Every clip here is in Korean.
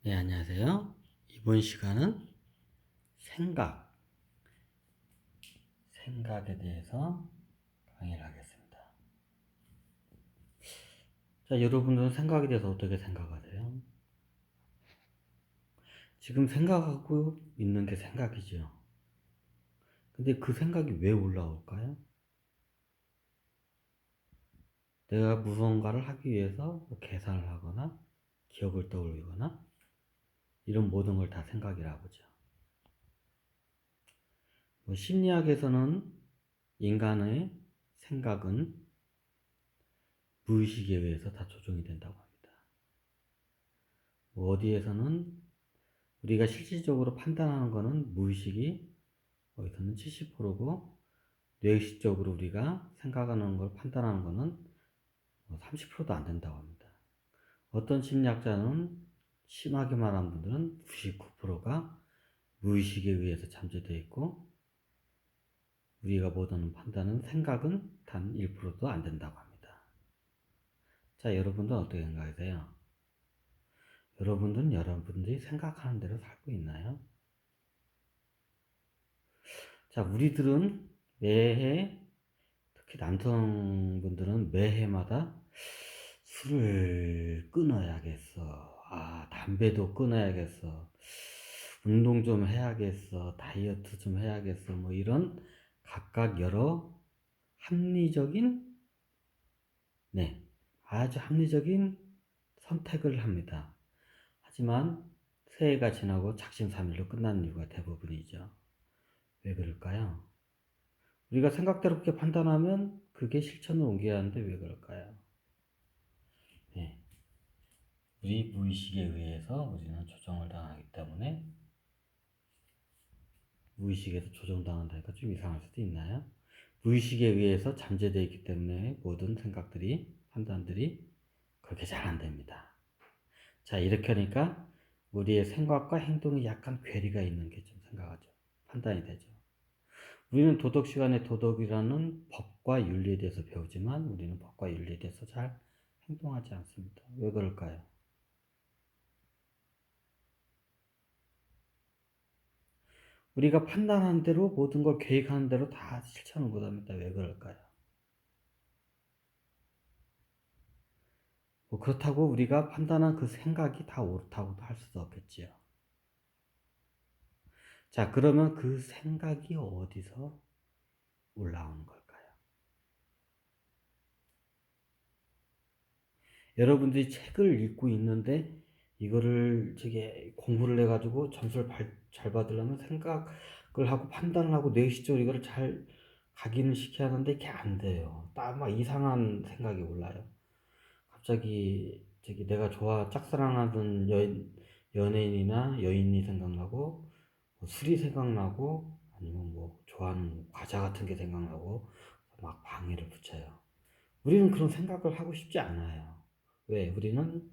네, 안녕하세요. 이번 시간은 생각에 대해서 강의를 하겠습니다. 자, 여러분들은 생각에 대해서 어떻게 생각하세요? 지금 생각하고 있는 게 생각이죠. 근데 그 생각이 왜 올라올까요? 내가 무언가를 하기 위해서 계산을 하거나 기억을 떠올리거나 이런 모든 걸 다 생각이라고 하죠. 심리학에서는 인간의 생각은 무의식에 의해서 다 조종이 된다고 합니다. 어디에서는 우리가 실질적으로 판단하는 거는 무의식이 거기서는 70%고 뇌의식적으로 우리가 생각하는 걸 판단하는 거는 30%도 안 된다고 합니다. 어떤 심리학자는 심하게 말하는 분들은 99%가 무의식에 의해서 잠재되어 있고 우리가 못하는 판단은 생각은 단 1%도 안 된다고 합니다. 자, 여러분들은 어떻게 생각하세요? 여러분들은 여러분들이 생각하는 대로 살고 있나요? 자, 우리들은 매해, 특히 남성분들은 매해마다 술을 끊어야겠어. 담배도 끊어야겠어. 운동 좀 해야겠어. 다이어트 좀 해야겠어. 뭐 이런 각각 여러 합리적인, 네, 아주 합리적인 선택을 합니다. 하지만 새해가 지나고 작심삼일로 끝나는 이유가 대부분이죠. 왜 그럴까요? 우리가 생각대로 그렇게 판단하면 그게 실천을 옮겨야 하는데 왜 그럴까요? 네. 우리 무의식에 의해서 우리는 조정을 당하기 때문에 무의식에서 조정당한다니까 좀 이상할 수도 있나요? 무의식에 의해서 잠재되어 있기 때문에 모든 생각들이, 판단들이 그렇게 잘 안 됩니다. 자, 이렇게 하니까 우리의 생각과 행동이 약간 괴리가 있는 게 좀 생각하죠. 판단이 되죠. 우리는 도덕 시간에 도덕이라는 법과 윤리에 대해서 배우지만 우리는 법과 윤리에 대해서 잘 행동하지 않습니다. 왜 그럴까요? 우리가 판단한 대로 모든 걸 계획하는 대로 다 실천을 못합니다. 왜 그럴까요? 그렇다고 우리가 판단한 그 생각이 다 옳다고도 할 수도 없겠지요. 자, 그러면 그 생각이 어디서 올라오는 걸까요? 여러분들이 책을 읽고 있는데 이거를 저게 공부를 해가지고 점수를 잘 받으려면 생각을 하고 판단을 하고 뇌시적으로 이거를 잘 각인을 시켜야 하는데 이게 안 돼요. 딱 막 이상한 생각이 올라요. 갑자기 저기 내가 짝사랑하던 연예인이나 여인이 생각나고 술이 생각나고 아니면 뭐 좋아하는 과자 같은 게 생각나고 막 방해를 붙여요. 우리는 그런 생각을 하고 싶지 않아요. 왜? 우리는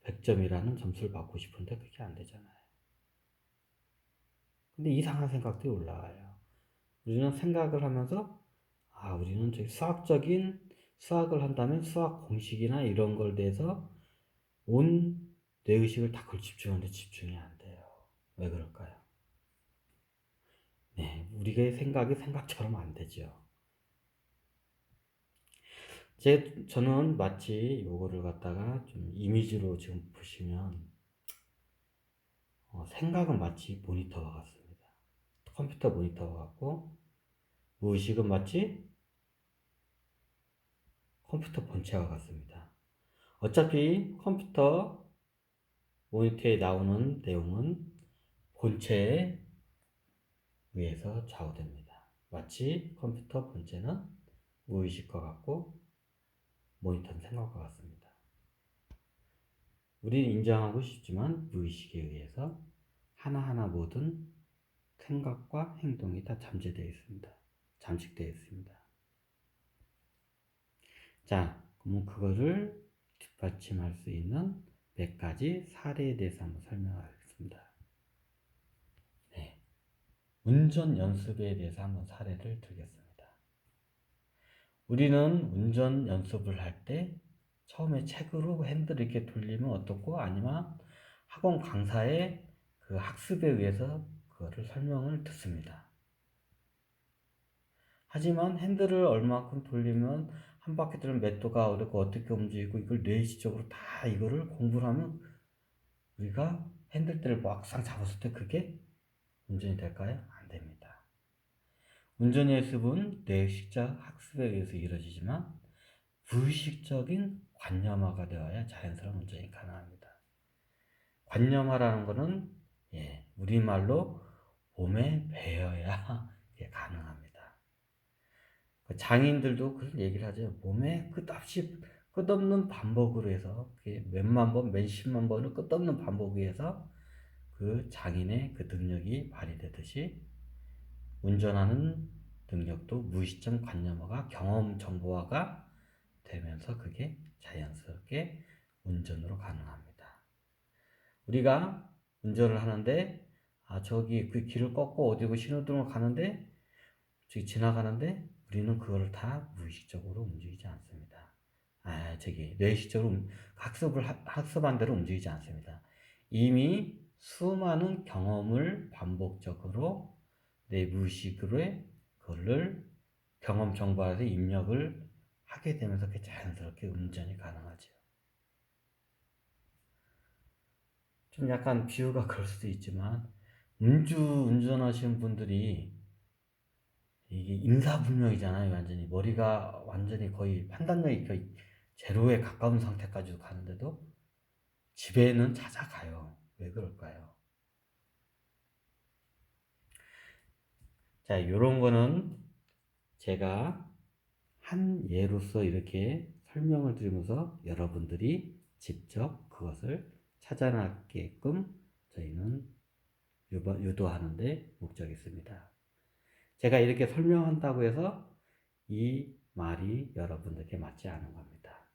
100점이라는 점수를 받고 싶은데 그게 안 되잖아요. 근데 이상한 생각들이 올라와요. 우리는 생각을 하면서 우리는 저기 수학을 한다면 수학 공식이나 이런 걸 대해서 온 뇌의식을 다 그걸 집중하는데 집중이 안 돼요. 왜 그럴까요? 네, 우리의 생각이 생각처럼 안 되죠. 저는 마치 요거를 갖다가 좀 이미지로 지금 보시면 생각은 마치 모니터와 같습니다. 컴퓨터 모니터와 같고 무의식은 마치 컴퓨터 본체와 같습니다. 어차피 컴퓨터 모니터에 나오는 내용은 본체에 의해서 좌우됩니다. 마치 컴퓨터 본체는 무의식과 같고 모니터는 생각과 같습니다. 우리는 인정하고 싶지만 무의식에 의해서 하나하나 모든 생각과 행동이 다 잠재되어 있습니다. 잠식되어 있습니다. 자, 그러면 그거를 뒷받침할 수 있는 몇 가지 사례에 대해서 한번 설명하겠습니다. 네. 운전 연습에 대해서 한번 사례를 들겠습니다. 우리는 운전 연습을 할 때 처음에 책으로 핸들을 이렇게 돌리면 어떻고 아니면 학원 강사의 그 학습에 의해서 그거를 설명을 듣습니다. 하지만 핸들을 얼마큼 돌리면 한 바퀴 돌면 몇 도가 어렵고 어떻게 움직이고 이걸 뇌시적으로 다 이거를 공부를 하면 우리가 핸들대를 막상 잡았을 때 그게 운전이 될까요? 안 됩니다. 운전의 연습은 뇌의식적 학습에 의해서 이루어지지만 무의식적인 관념화가 되어야 자연스러운 운전이 가능합니다. 관념화라는 것은 우리말로 몸에 배어야 가능합니다. 장인들도 그런 얘기를 하죠. 몸에 끝없는 반복으로 해서 몇만 번, 몇십만 번을 끝없는 반복에 의해서 그 장인의 그 능력이 발휘되듯이 운전하는 능력도 무의식적 관념화가 경험 정보화가 되면서 그게 자연스럽게 운전으로 가능합니다. 우리가 운전을 하는데 저기 그 길을 꺾고 어디고 신호등을 가는데 저기 지나가는데 우리는 그걸 다 무의식적으로 움직이지 않습니다. 뇌의식적으로 학습한 대로 움직이지 않습니다. 이미 수많은 경험을 반복적으로 내 무의식으로 그거를 경험 정보에서 입력을 하게 되면서 그게 자연스럽게 운전이 가능하죠. 좀 약간 비유가 그럴 수도 있지만 운전하시는 분들이 이게 인사불명이잖아요. 완전히 머리가 완전히 거의 판단력이 거의 제로에 가까운 상태까지 가는데도 집에는 찾아가요. 왜 그럴까요? 자, 요런 거는 제가 한 예로서 이렇게 설명을 드리면서 여러분들이 직접 그것을 찾아나게끔 저희는 유도하는데 목적이 있습니다. 제가 이렇게 설명한다고 해서 이 말이 여러분들께 맞지 않은 겁니다.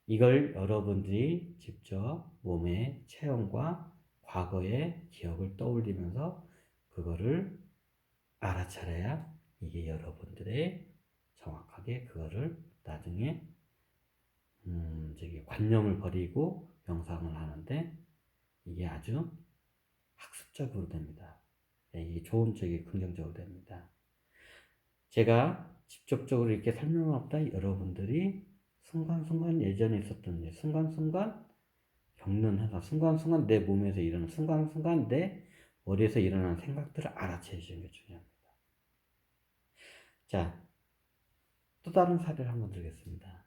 이걸 여러분들이 직접 몸의 체험과 과거의 기억을 떠올리면서 그거를 알아차려야 이게 여러분들의 정확하게 그거를 나중에 관념을 버리고 명상을 하는데 이게 아주 학습적으로 됩니다. 이게 좋은 쪽이 긍정적으로 됩니다. 제가 직접적으로 이렇게 설명을 없다 여러분들이 순간순간 예전에 있었던 일, 순간순간 겪는 현상, 순간순간 내 몸에서 일어나는 순간순간 내 머리에서 일어나는 생각들을 알아채시는 게 중요합니다. 자, 또 다른 사례를 한번 들겠습니다.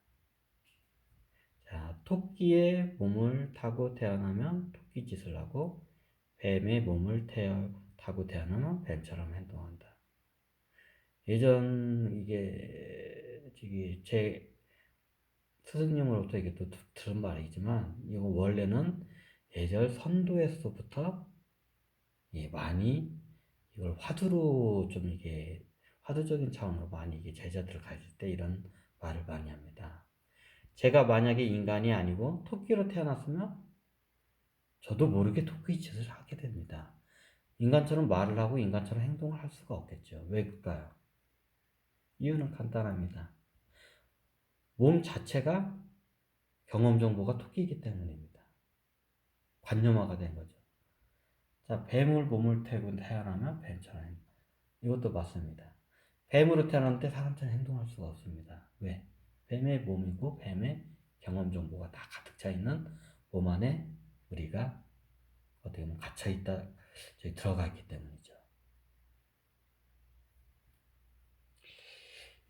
자, 토끼의 몸을 타고 태어나면 토끼짓을 하고 뱀의 몸을 타고 태어나면 뱀처럼 행동한다. 예전 제 스승님으로부터 이게 또 들은 말이지만 이거 원래는 예전 선도에서부터 많이 이걸 화두로 좀 이게 화두적인 차원으로 많이 이게 제자들을 가르칠 때 이런 말을 많이 합니다. 제가 만약에 인간이 아니고 토끼로 태어났으면 저도 모르게 토끼 짓을 하게 됩니다. 인간처럼 말을 하고 인간처럼 행동을 할 수가 없겠죠. 왜일까요? 이유는 간단합니다. 몸 자체가 경험 정보가 토끼이기 때문입니다. 관념화가 된 거죠. 자, 뱀을 몸을 태우고 태어나면 뱀처럼 행동. 이것도 맞습니다. 뱀으로 태어났는데 사람처럼 행동할 수가 없습니다. 왜? 뱀의 몸이고 뱀의 경험 정보가 다 가득 차 있는 몸 안에 우리가 어떻게 보면 갇혀 있다, 들어가 있기 때문이죠.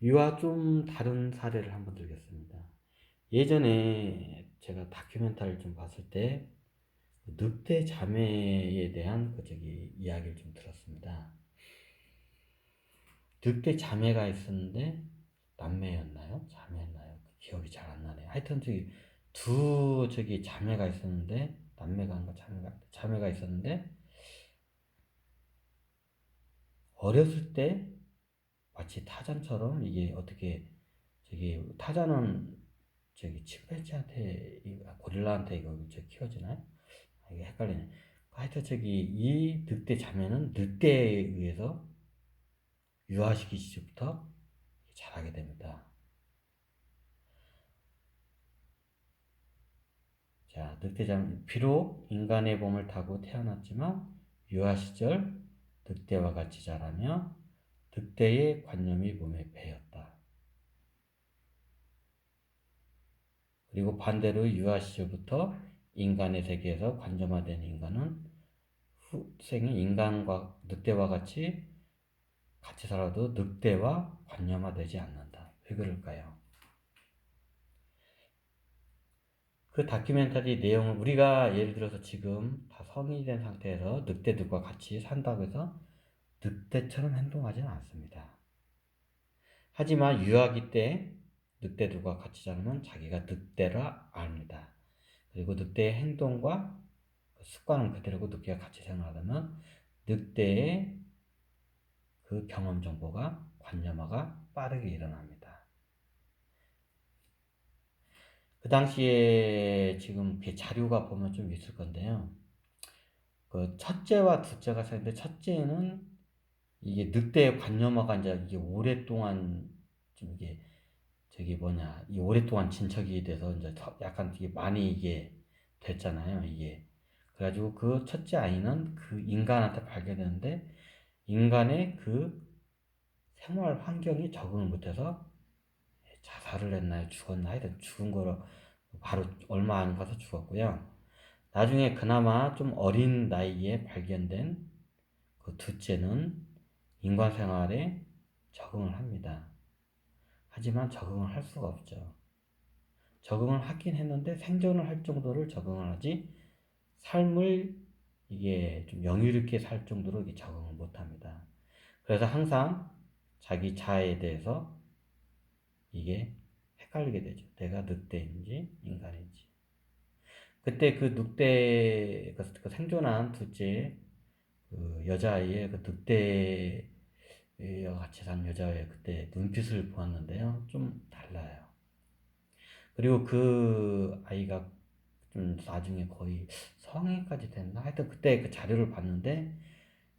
이와 좀 다른 사례를 한번 들겠습니다. 예전에 제가 다큐멘터리를 좀 봤을 때 늑대 자매에 대한 이야기를 좀 들었습니다. 늑대 자매가 있었는데 남매였나요? 자매였나요? 기억이 잘 안 나네요. 하여튼 자매가 있었는데 남매가 자매가 있었는데 어렸을 때 마치 타잔처럼 이게 어떻게 타잔은 침팬지한테 고릴라한테 이거 키워지나요? 이게 헷갈리네. 하여튼 이 늑대 자매는 늑대에 의해서 유아시기 시절부터 자라게 됩니다. 자, 비록 인간의 몸을 타고 태어났지만 유아 시절 늑대와 같이 자라며 늑대의 관념이 몸에 배였다. 그리고 반대로 유아 시절부터 인간의 세계에서 관점화된 인간은 후생의 인간과 늑대와 같이 살아도 늑대와 관념화되지 않는다. 왜 그럴까요? 그 다큐멘터리 내용을 우리가 예를 들어서 지금 다 성인이 된 상태에서 늑대들과 같이 산다고 해서 늑대처럼 행동하지는 않습니다. 하지만 유아기 때 늑대들과 같이 자라면 자기가 늑대라 압니다. 그리고 늑대의 행동과 습관은 그대로고 늑대와 같이 생활하면 늑대의 그 경험 정보가 관념화가 빠르게 일어납니다. 그 당시에 지금 자료가 보면 좀 있을 건데요. 그 첫째와 둘째가 사는데 첫째는 이게 늑대의 관념화가 이게 오랫동안 좀 이게 이 오랫동안 진척이 돼서 이제 약간 이게 많이 이게 됐잖아요. 이게 그래가지고 그 첫째 아이는 그 인간한테 발견했는데 인간의 그 생활 환경이 적응을 못해서 자살을 했나요? 죽었나? 하여튼 죽은 거로 바로 얼마 안 가서 죽었고요. 나중에 그나마 좀 어린 나이에 발견된 그 둘째는 인간 생활에 적응을 합니다. 하지만 적응을 할 수가 없죠. 적응을 하긴 했는데 생존을 할 정도를 적응을 하지 삶을 이게 좀 영유롭게 살 정도로 이게 적응을 못 합니다. 그래서 항상 자기 자아에 대해서 이게 헷갈리게 되죠. 내가 늑대인지 인간인지. 그때 그 늑대, 그 생존한 둘째 그 여자아이의 그 늑대와 같이 산 여자아이의 그때 눈빛을 보았는데요. 좀 달라요. 그리고 그 아이가 좀 나중에 거의 성인까지 됐나? 하여튼 그때 그 자료를 봤는데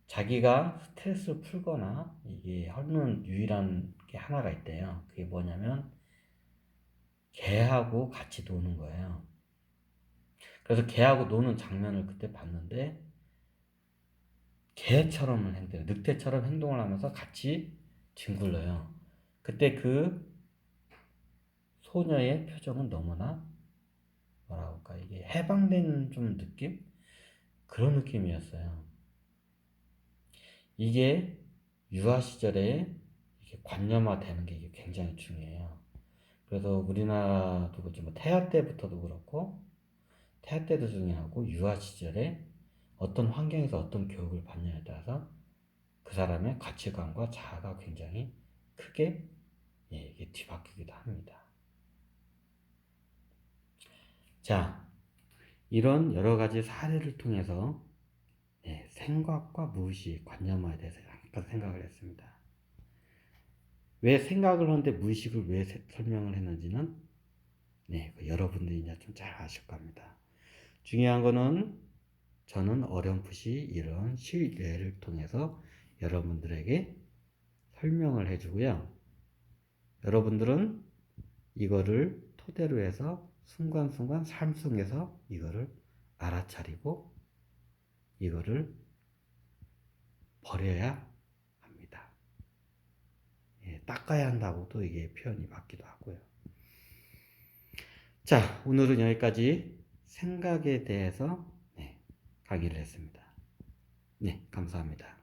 자기가 스트레스를 풀거나 이게 하는 유일한 게 하나가 있대요. 그게 뭐냐면 개하고 같이 노는 거예요. 그래서 개하고 노는 장면을 그때 봤는데 개처럼 늑대처럼 행동을 하면서 같이 뒹굴러요. 그때 그 소녀의 표정은 너무나 뭐라 할까 이게 해방된 좀 느낌? 그런 느낌이었어요. 이게 유아 시절에 이게 관념화되는 게 이게 굉장히 중요해요. 그래서 우리나라도 그렇지 뭐 태아 때부터도 그렇고 태아 때도 중요하고 유아 시절에 어떤 환경에서 어떤 교육을 받느냐에 따라서 그 사람의 가치관과 자아가 굉장히 크게 이게 뒤바뀌기도 합니다. 자, 이런 여러 가지 사례를 통해서 생각과 무의식, 관념화에 대해서 잠깐 생각을 했습니다. 왜 생각을 하는데 무의식을 왜 설명을 했는지는 여러분들이 이제 좀 잘 아실 겁니다. 중요한 거는 저는 어렴풋이 이런 실례를 통해서 여러분들에게 설명을 해주고요. 여러분들은 이거를 토대로 해서 순간순간 삶 속에서 이거를 알아차리고 이거를 버려야 합니다. 닦아야 한다고도 이게 표현이 맞기도 하고요. 자, 오늘은 여기까지 생각에 대해서 강의를 했습니다. 네, 감사합니다.